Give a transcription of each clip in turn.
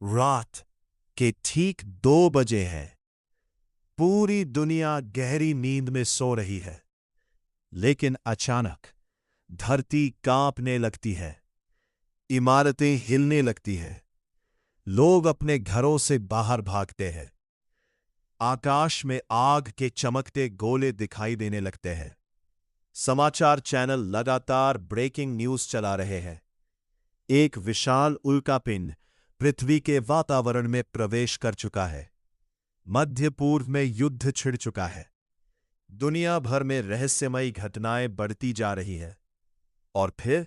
रात के ठीक 2 बजे है। पूरी दुनिया गहरी नींद में सो रही है, लेकिन अचानक धरती कांपने लगती है, इमारतें हिलने लगती हैं, लोग अपने घरों से बाहर भागते हैं। आकाश में आग के चमकते गोले दिखाई देने लगते हैं। समाचार चैनल लगातार ब्रेकिंग न्यूज चला रहे हैं। एक विशाल उल्कापिंड पृथ्वी के वातावरण में प्रवेश कर चुका है। मध्य पूर्व में युद्ध छिड़ चुका है। दुनिया भर में रहस्यमयी घटनाएं बढ़ती जा रही है। और फिर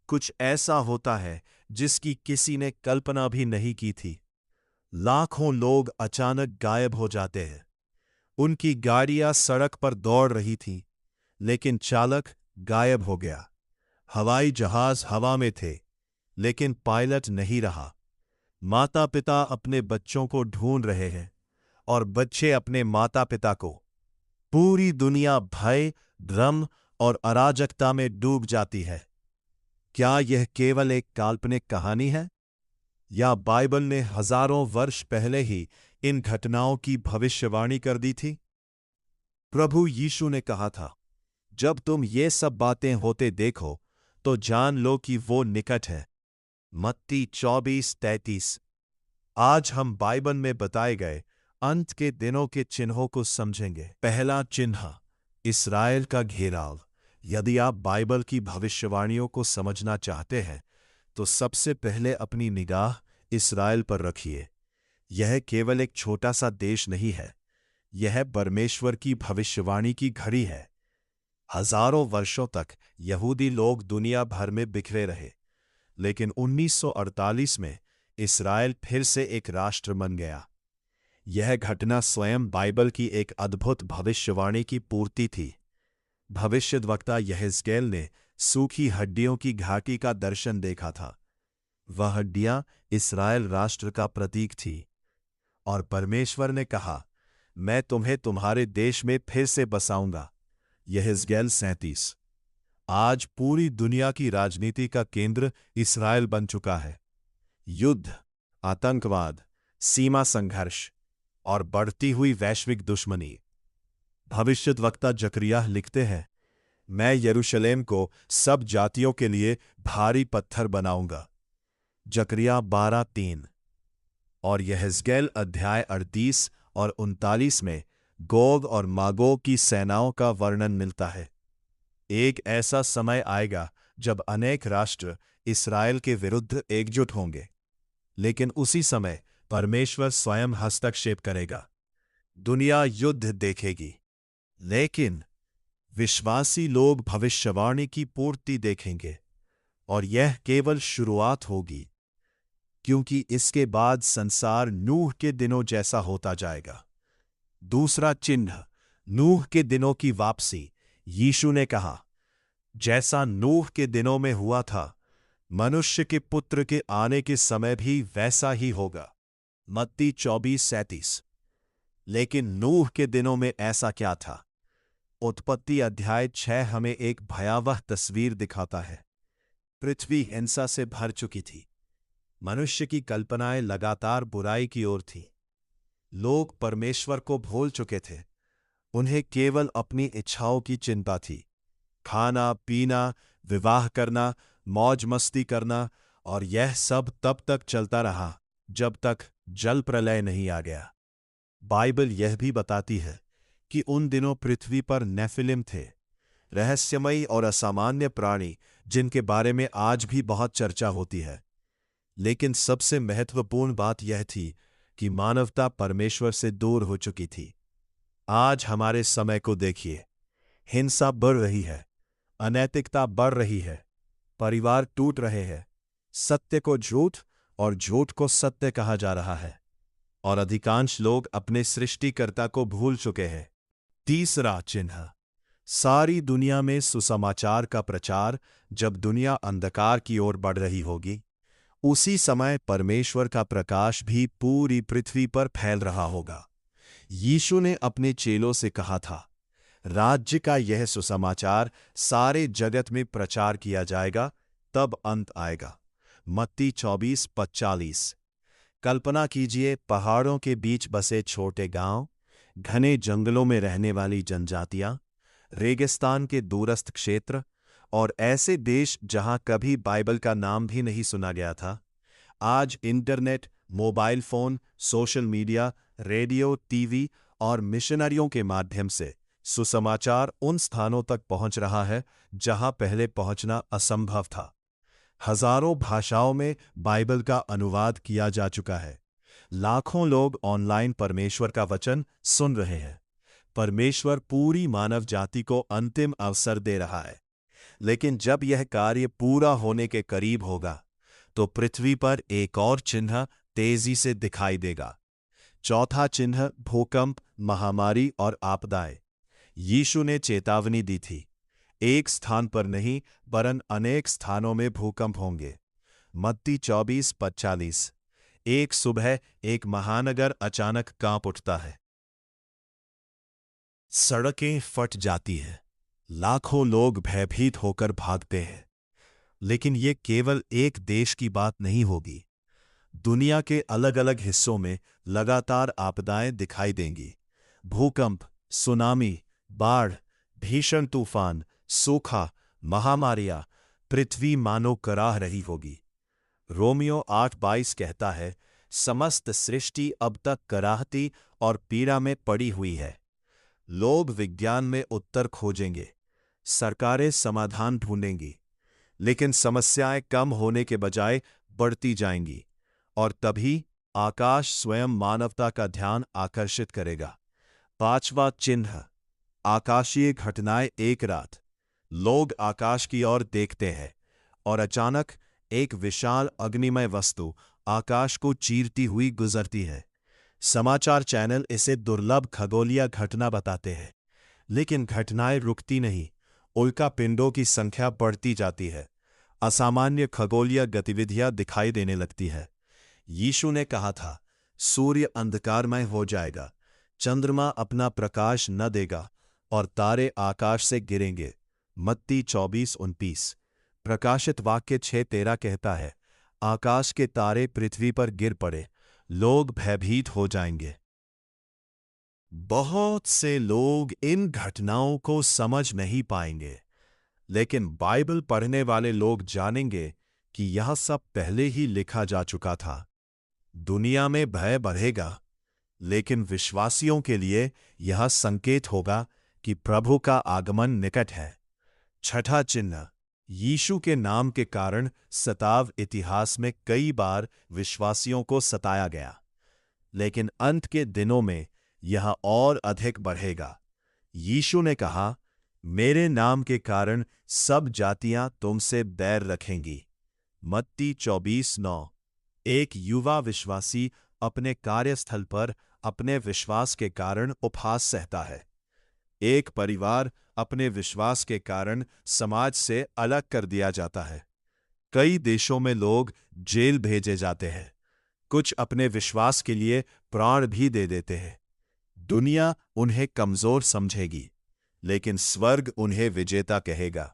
कुछ ऐसा होता है जिसकी किसी ने कल्पना भी नहीं की थी। लाखों लोग अचानक गायब हो जाते हैं। उनकी गाड़ियां सड़क पर दौड़ रही थीं, लेकिन चालक गायब हो गया। हवाई जहाज हवा में थे, लेकिन पायलट नहीं रहा। माता पिता अपने बच्चों को ढूंढ रहे हैं, और बच्चे अपने माता पिता को। पूरी दुनिया भय, भ्रम और अराजकता में डूब जाती है। क्या यह केवल एक काल्पनिक कहानी है, या बाइबल ने हजारों वर्ष पहले ही इन घटनाओं की भविष्यवाणी कर दी थी? प्रभु यीशु ने कहा था, जब तुम ये सब बातें होते देखो तो जान लो कि वो निकट है। मत्ती 24:33। आज हम बाइबल में बताए गए अंत के दिनों के चिन्हों को समझेंगे। पहला चिन्ह, इस्राएल का घेराव। यदि आप बाइबल की भविष्यवाणियों को समझना चाहते हैं तो सबसे पहले अपनी निगाह इस्राएल पर रखिए। यह केवल एक छोटा सा देश नहीं है, यह परमेश्वर की भविष्यवाणी की घड़ी है। हजारों वर्षों तक यहूदी लोग दुनिया भर में बिखरे रहे, लेकिन 1948 में इस्राएल फिर से एक राष्ट्र बन गया। यह घटना स्वयं बाइबल की एक अद्भुत भविष्यवाणी की पूर्ति थी। भविष्यद्वक्ता यहेजकेल ने सूखी हड्डियों की घाटी का दर्शन देखा था। वह हड्डियां इस्राएल राष्ट्र का प्रतीक थी, और परमेश्वर ने कहा, मैं तुम्हें तुम्हारे देश में फिर से बसाऊंगा। यहेजकेल 37। आज पूरी दुनिया की राजनीति का केंद्र इस्राएल बन चुका है। युद्ध, आतंकवाद, सीमा संघर्ष और बढ़ती हुई वैश्विक दुश्मनी। भविष्यद्वक्ता जकरिया लिखते हैं, मैं यरूशलेम को सब जातियों के लिए भारी पत्थर बनाऊंगा। जकरिया 12:3। और यहेजकेल अध्याय 38 और 39 में गोग और मागोग की सेनाओं का वर्णन मिलता है। एक ऐसा समय आएगा जब अनेक राष्ट्र इस्राएल के विरुद्ध एकजुट होंगे, लेकिन उसी समय परमेश्वर स्वयं हस्तक्षेप करेगा। दुनिया युद्ध देखेगी, लेकिन विश्वासी लोग भविष्यवाणी की पूर्ति देखेंगे, और यह केवल शुरुआत होगी, क्योंकि इसके बाद संसार नूह के दिनों जैसा होता जाएगा। दूसरा चिन्ह, नूह के दिनों की वापसी। यीशु ने कहा, जैसा नूह के दिनों में हुआ था, मनुष्य के पुत्र के आने के समय भी वैसा ही होगा। मत्ती 24:37। लेकिन नूह के दिनों में ऐसा क्या था? उत्पत्ति अध्याय 6 हमें एक भयावह तस्वीर दिखाता है। पृथ्वी हिंसा से भर चुकी थी। मनुष्य की कल्पनाएं लगातार बुराई की ओर थीं। लोग परमेश्वर को भूल चुके थे। उन्हें केवल अपनी इच्छाओं की चिंता थी। खाना, पीना, विवाह करना, मौज मस्ती करना, और यह सब तब तक चलता रहा जब तक जल प्रलय नहीं आ गया। बाइबल यह भी बताती है कि उन दिनों पृथ्वी पर नेफिलिम थे, रहस्यमयी और असामान्य प्राणी जिनके बारे में आज भी बहुत चर्चा होती है। लेकिन सबसे महत्वपूर्ण बात यह थी कि मानवता परमेश्वर से दूर हो चुकी थी। आज हमारे समय को देखिए। हिंसा बढ़ रही है, अनैतिकता बढ़ रही है, परिवार टूट रहे हैं, सत्य को झूठ और झूठ को सत्य कहा जा रहा है, और अधिकांश लोग अपने सृष्टिकर्ता को भूल चुके हैं। तीसरा चिन्ह, सारी दुनिया में सुसमाचार का प्रचार। जब दुनिया अंधकार की ओर बढ़ रही होगी, उसी समय परमेश्वर का प्रकाश भी पूरी पृथ्वी पर फैल रहा होगा। यीशु ने अपने चेलों से कहा था, राज्य का यह सुसमाचार सारे जगत में प्रचार किया जाएगा, तब अंत आएगा। मत्ती 24:45। कल्पना कीजिए, पहाड़ों के बीच बसे छोटे गांव, घने जंगलों में रहने वाली जनजातियां, रेगिस्तान के दूरस्थ क्षेत्र और ऐसे देश जहां कभी बाइबल का नाम भी नहीं सुना गया था। आज internet, mobile phone, social media, radio, TV और मिशनरियों के माध्यम से सुसमाचार उन स्थानों तक पहुंच रहा है जहां पहले पहुंचना असंभव था। हजारों भाषाओं में बाइबल का अनुवाद किया जा चुका है। लाखों लोग ऑनलाइन परमेश्वर का वचन सुन रहे हैं। परमेश्वर पूरी मानव जाति को अंतिम अवसर दे रहा है। लेकिन जब यह कार्य पूरा होने के करीब होगा, तो पृथ्वी पर एक और चिन्ह तेजी से दिखाई देगा। चौथा चिन्ह भूकंप, महामारी और आपदाएं। यीशु ने चेतावनी दी थी, एक स्थान पर नहीं वरन अनेक स्थानों में भूकंप होंगे। मत्ती 24:45। एक सुबह एक महानगर अचानक कांप उठता है। सड़कें फट जाती हैं, लाखों लोग भयभीत होकर भागते हैं। लेकिन ये केवल एक देश की बात नहीं होगी। दुनिया के अलग अलग हिस्सों में लगातार आपदाएं दिखाई देंगी। भूकंप, सुनामी, बाढ़, भीषण तूफान, सूखा, महामारियां, पृथ्वी मानो कराह रही होगी। रोमियो 8:22 कहता है, समस्त सृष्टि अब तक कराहती और पीड़ा में पड़ी हुई है। लोग विज्ञान में उत्तर खोजेंगे, सरकारें समाधान ढूंढेंगी, लेकिन समस्याएं कम होने के बजाय बढ़ती जाएंगी। और तभी आकाश स्वयं मानवता का ध्यान आकर्षित करेगा। पांचवा चिन्ह, आकाशीय घटनाएं। एक रात लोग आकाश की ओर देखते हैं और अचानक एक विशाल अग्निमय वस्तु आकाश को चीरती हुई गुजरती है। समाचार चैनल इसे दुर्लभ खगोलीय घटना बताते हैं। लेकिन घटनाएं रुकती नहीं, उल्का पिंडों की संख्या बढ़ती जाती है। असामान्य खगोलीय गतिविधियां दिखाई देने लगती है। यीशु ने कहा था, सूर्य अंधकारमय हो जाएगा, चंद्रमा अपना प्रकाश न देगा और तारे आकाश से गिरेंगे। मत्ती 24:29। प्रकाशित वाक्य 6:13 कहता है, आकाश के तारे पृथ्वी पर गिर पड़े, लोग भयभीत हो जाएंगे। बहुत से लोग इन घटनाओं को समझ नहीं पाएंगे, लेकिन बाइबल पढ़ने वाले लोग जानेंगे कि यह सब पहले ही लिखा जा चुका था। दुनिया में भय बढ़ेगा, लेकिन विश्वासियों के लिए यह संकेत होगा कि प्रभु का आगमन निकट है। छठा चिन्ह, यीशु के नाम के कारण सताव। इतिहास में कई बार विश्वासियों को सताया गया, लेकिन अंत के दिनों में यह और अधिक बढ़ेगा। यीशु ने कहा, मेरे नाम के कारण सब जातियां तुमसे बैर रखेंगी। मत्ती 24:9। एक युवा विश्वासी अपने कार्यस्थल पर अपने विश्वास के कारण उपहास सहता है। एक परिवार अपने विश्वास के कारण समाज से अलग कर दिया जाता है। कई देशों में लोग जेल भेजे जाते हैं। कुछ अपने विश्वास के लिए प्राण भी दे देते हैं। दुनिया उन्हें कमजोर समझेगी, लेकिन स्वर्ग उन्हें विजेता कहेगा।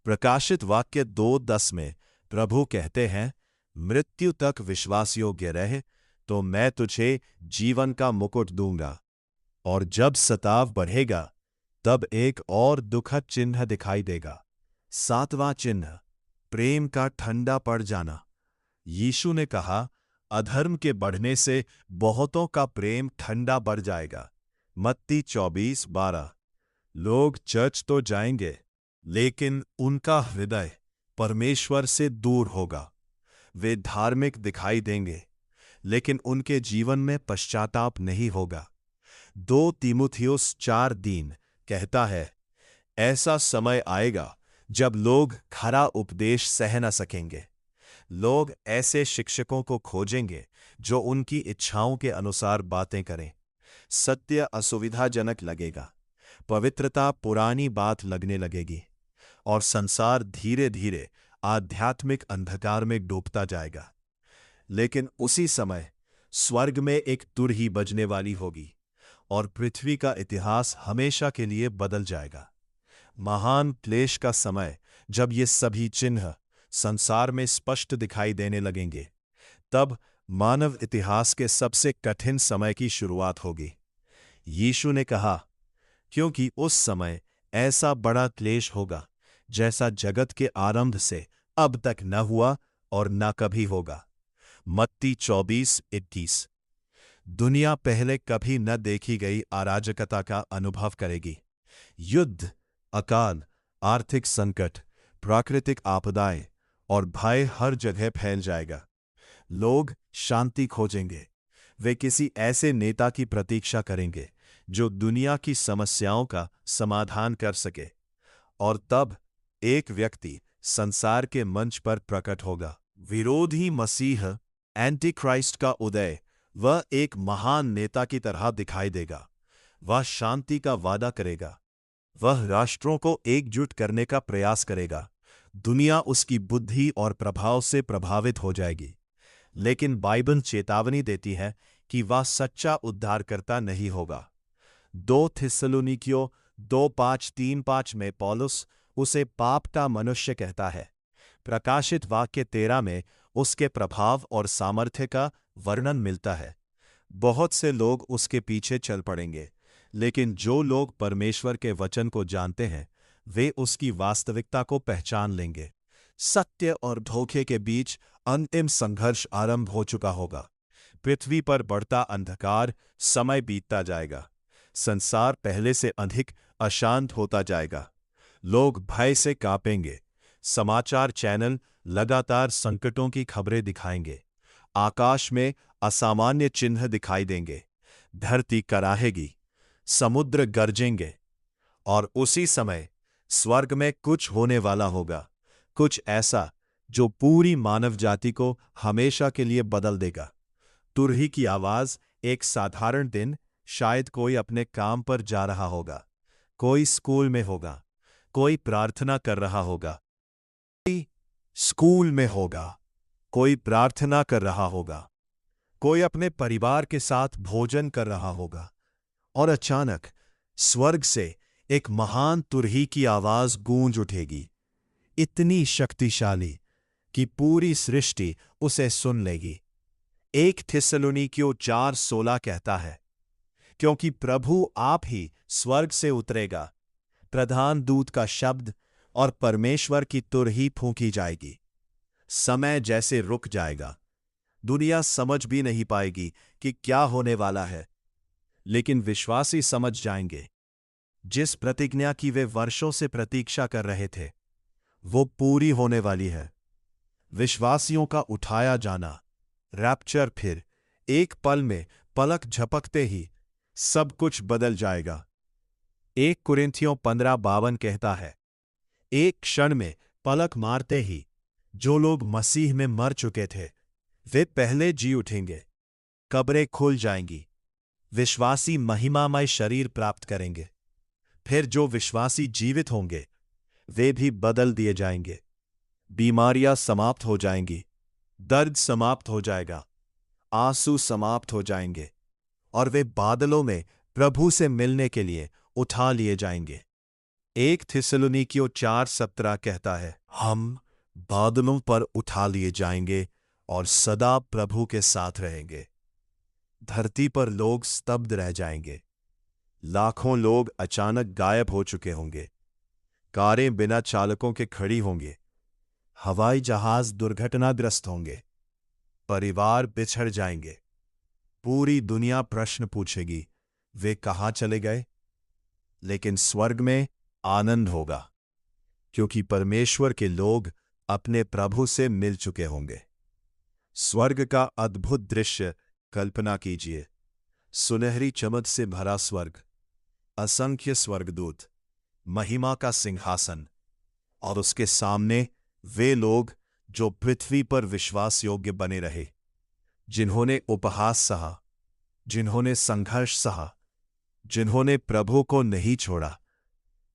प्रकाशित वाक्य 2:10 में प्रभु कहते हैं, मृत्यु तक विश्वास योग्य रहे तो मैं तुझे जीवन का मुकुट दूंगा। और जब सताव बढ़ेगा, तब एक और दुखद चिन्ह दिखाई देगा। सातवां चिन्ह, प्रेम का ठंडा पड़ जाना। यीशु ने कहा, अधर्म के बढ़ने से बहुतों का प्रेम ठंडा पड़ जाएगा। मत्ती 24:12। लोग चर्च तो जाएंगे, लेकिन उनका हृदय परमेश्वर से दूर होगा। वे धार्मिक दिखाई देंगे, लेकिन उनके जीवन में पश्चाताप नहीं होगा। 2 तीमुथियुस 4:3 कहता है, ऐसा समय आएगा जब लोग खरा उपदेश सह न सकेंगे। लोग ऐसे शिक्षकों को खोजेंगे जो उनकी इच्छाओं के अनुसार बातें करें। सत्य असुविधाजनक लगेगा, पवित्रता पुरानी बात लगने लगेगी, और संसार धीरे धीरे आध्यात्मिक अंधकार में डूबता जाएगा। लेकिन उसी समय स्वर्ग में एक तुरही बजने वाली होगी और पृथ्वी का इतिहास हमेशा के लिए बदल जाएगा। महान क्लेश का समय, जब ये सभी चिन्ह संसार में स्पष्ट दिखाई देने लगेंगे, तब मानव इतिहास के सबसे कठिन समय की शुरुआत होगी। यीशु ने कहा, क्योंकि उस समय ऐसा बड़ा क्लेश होगा जैसा जगत के आरंभ से अब तक न हुआ और न कभी होगा। मत्ती 24:21। दुनिया पहले कभी न देखी गई अराजकता का अनुभव करेगी। युद्ध, अकाल, आर्थिक संकट, प्राकृतिक आपदाएं और भय हर जगह फैल जाएगा। लोग शांति खोजेंगे। वे किसी ऐसे नेता की प्रतीक्षा करेंगे जो दुनिया की समस्याओं का समाधान कर सके। और तब एक व्यक्ति संसार के मंच पर प्रकट होगा। विरोधी मसीह, एंटी क्राइस्ट का उदय। वह एक महान नेता की तरह दिखाई देगा। वह शांति का वादा करेगा। वह राष्ट्रों को एकजुट करने का प्रयास करेगा। दुनिया उसकी बुद्धि और प्रभाव से प्रभावित हो जाएगी। लेकिन बाइबल चेतावनी देती है कि वह सच्चा उद्धारकर्ता नहीं होगा। 2 थिस्सलुनीकियों 2:5-3-5 में पौलुस उसे पाप का मनुष्य कहता है। प्रकाशित वाक्य 13 में उसके प्रभाव और सामर्थ्य का वर्णन मिलता है। बहुत से लोग उसके पीछे चल पड़ेंगे, लेकिन जो लोग परमेश्वर के वचन को जानते हैं वे उसकी वास्तविकता को पहचान लेंगे। सत्य और धोखे के बीच अंतिम संघर्ष आरंभ हो चुका होगा। पृथ्वी पर बढ़ता अंधकार, समय बीतता जाएगा। संसार पहले से अधिक अशांत होता जाएगा। लोग भय से कांपेंगे। समाचार चैनल लगातार संकटों की खबरें दिखाएंगे। आकाश में असामान्य चिन्ह दिखाई देंगे। धरती कराहेगी, समुद्र गरजेंगे। और उसी समय स्वर्ग में कुछ होने वाला होगा, कुछ ऐसा जो पूरी मानव जाति को हमेशा के लिए बदल देगा। तुरही की आवाज, एक साधारण दिन, शायद कोई अपने काम पर जा रहा होगा, कोई स्कूल में होगा, कोई प्रार्थना कर रहा होगा, कोई स्कूल में होगा, कोई प्रार्थना कर रहा होगा, कोई अपने परिवार के साथ भोजन कर रहा होगा। और अचानक स्वर्ग से एक महान तुरही की आवाज गूंज उठेगी, इतनी शक्तिशाली कि पूरी सृष्टि उसे सुन लेगी। 1 थिस्सलुनीकियों 4:16 कहता है, क्योंकि प्रभु आप ही स्वर्ग से उतरेगा, प्रधान दूत का शब्द और परमेश्वर की तुरही फूंकी जाएगी। समय जैसे रुक जाएगा। दुनिया समझ भी नहीं पाएगी कि क्या होने वाला है, लेकिन विश्वासी समझ जाएंगे। जिस प्रतिज्ञा की वे वर्षों से प्रतीक्षा कर रहे थे वो पूरी होने वाली है। विश्वासियों का उठाया जाना, रैप्चर, फिर एक पल में, पलक झपकते ही सब कुछ बदल जाएगा। 1 कुरिन्थियों 15:52 कहता है, एक क्षण में, पलक मारते ही जो लोग मसीह में मर चुके थे वे पहले जी उठेंगे। कब्रें खुल जाएंगी। विश्वासी महिमामय शरीर प्राप्त करेंगे। फिर जो विश्वासी जीवित होंगे वे भी बदल दिए जाएंगे। बीमारियां समाप्त हो जाएंगी, दर्द समाप्त हो जाएगा, आंसू समाप्त हो जाएंगे और वे बादलों में प्रभु से मिलने के लिए उठा लिए जाएंगे। 1 थिस्सलुनीकियों 4:17 कहता है, हम बादलों पर उठा लिए जाएंगे और सदा प्रभु के साथ रहेंगे। धरती पर लोग स्तब्ध रह जाएंगे। लाखों लोग अचानक गायब हो चुके होंगे। कारें बिना चालकों के खड़ी होंगे। हवाई जहाज दुर्घटनाग्रस्त होंगे। परिवार बिछड़ जाएंगे। पूरी दुनिया प्रश्न पूछेगी, वे कहाँ चले गए? लेकिन स्वर्ग में आनंद होगा, क्योंकि परमेश्वर के लोग अपने प्रभु से मिल चुके होंगे। स्वर्ग का अद्भुत दृश्य कल्पना कीजिए। सुनहरी चमक से भरा स्वर्ग, असंख्य स्वर्गदूत, महिमा का सिंहासन और उसके सामने वे लोग जो पृथ्वी पर विश्वास योग्य बने रहे, जिन्होंने उपहास सहा, जिन्होंने संघर्ष सहा, जिन्होंने प्रभु को नहीं छोड़ा।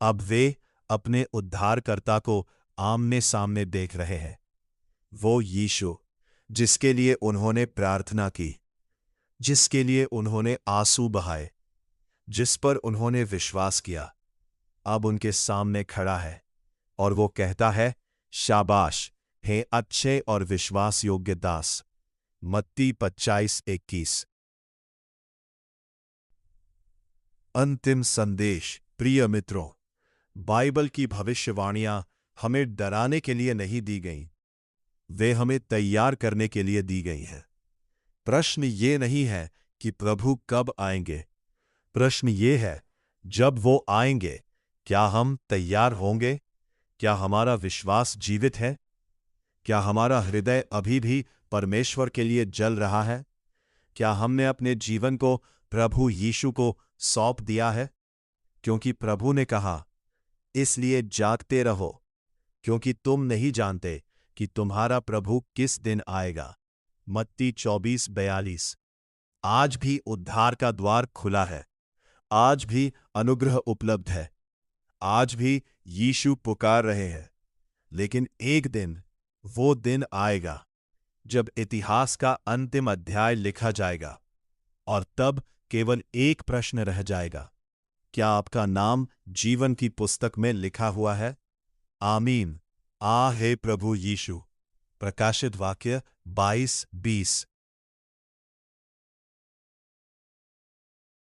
अब वे अपने उद्धारकर्ता को आमने सामने देख रहे हैं। वो यीशु जिसके लिए उन्होंने प्रार्थना की, जिसके लिए उन्होंने आंसू बहाए, जिस पर उन्होंने विश्वास किया, अब उनके सामने खड़ा है और वो कहता है, शाबाश, हे अच्छे और विश्वास योग्य दास, मत्ती 25:21। अंतिम संदेश। प्रिय मित्रों, बाइबल की भविष्यवाणियां हमें डराने के लिए नहीं दी गईं, वे हमें तैयार करने के लिए दी गई हैं। प्रश्न ये नहीं है कि प्रभु कब आएंगे, प्रश्न ये है, जब वो आएंगे क्या हम तैयार होंगे? क्या हमारा विश्वास जीवित है? क्या हमारा हृदय अभी भी परमेश्वर के लिए जल रहा है? क्या हमने अपने जीवन को प्रभु यीशु को सौंप दिया है? क्योंकि प्रभु ने कहा, इसलिए जागते रहो, क्योंकि तुम नहीं जानते कि तुम्हारा प्रभु किस दिन आएगा। मत्ती 24:42। आज भी उद्धार का द्वार खुला है, आज भी अनुग्रह उपलब्ध है, आज भी यीशु पुकार रहे हैं। लेकिन एक दिन, वो दिन आएगा जब इतिहास का अंतिम अध्याय लिखा जाएगा, और तब केवल एक प्रश्न रह जाएगा, क्या आपका नाम जीवन की पुस्तक में लिखा हुआ है? आमीन। हे प्रभु यीशु। प्रकाशित वाक्य 22:20।